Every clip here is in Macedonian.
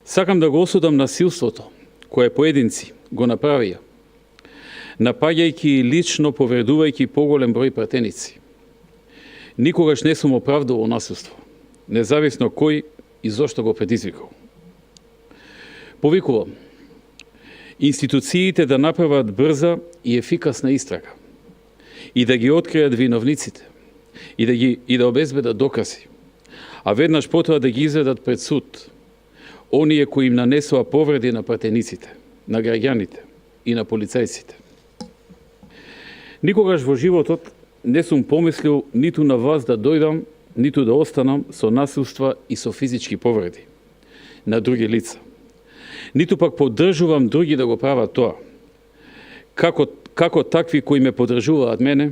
Сакам да го осудам насилството кое поединци го направија, напаѓајќи и лично повредувајќи поголем број пратеници. Никогаш не сум оправдувал насилство, независно кој и зошто го предизвикал. Повикувам институциите да направат брза и ефикасна истрага и да ги откријат виновниците и да обезбедат докази, а веднаш потоа да ги изведат пред суд оние кои им нанесоа повреди на пратениците, на граѓаните и на полицајците. Никогаш во животот не сум помислил ниту на вас да дојдам, ниту да останам со насилства и со физички повреди на други лица. Ниту пак поддржувам други да го прават тоа. Како такви кои ме поддржуваат мене,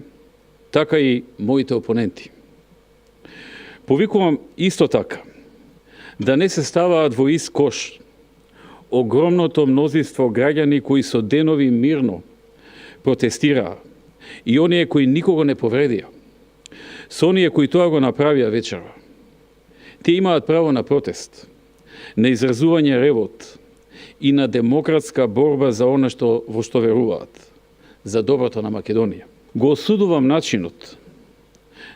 така и моите опоненти. Повикувам исто така да не се ставаат во ист кош огромното мнозинство граѓани кои со денови мирно протестираа и оние кои никого не повредија, со оние кои тоа го направија вечерва. Те имаат право на протест, на изразување ревот и на демократска борба за она во што веруваат, за доброто на Македонија. Го осудувам начинот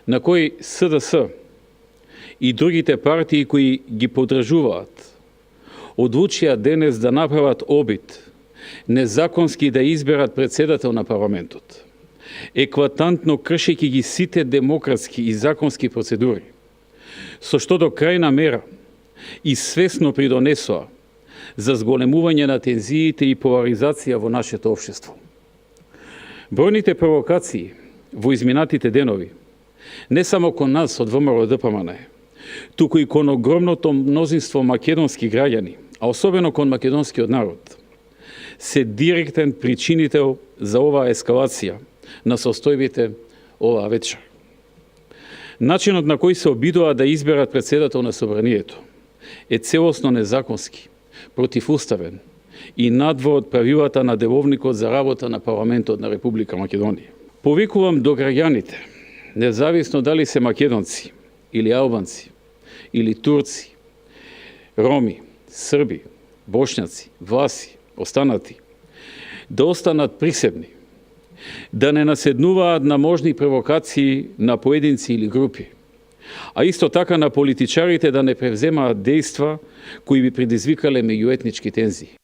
на кој СДС и другите партии кои ги поддржуваат одлучија денес да направат обид незаконски да изберат председател на парламентот, еклатантно кршејќи ги сите демократски и законски процедури, со што до крајна мера и свесно придонесоа за зголемување на тензиите и поларизација во нашето општество. Бројните провокации во изминатите денови, не само кон нас од ВМРО-ДПМН, туку и кон огромното мнозинство македонски граѓани, а особено кон македонскиот народ, се директен причинител за оваа ескалација на состојбите оваа вечер. Начинот на кој се обидува да изберат председател на собранието е целосно незаконски, противуставен и надвор од правилата на Деловникот за работа на парламентот на Република Македонија. Повикувам до граѓаните, независно дали се македонци или албанци, или турци, роми, срби, бошњаци, власи, останати, да останат присебни, да не наседнуваат на можни провокации на поединци или групи, а исто така на политичарите да не превземаат дејства кои би предизвикале меѓуетнички тензии.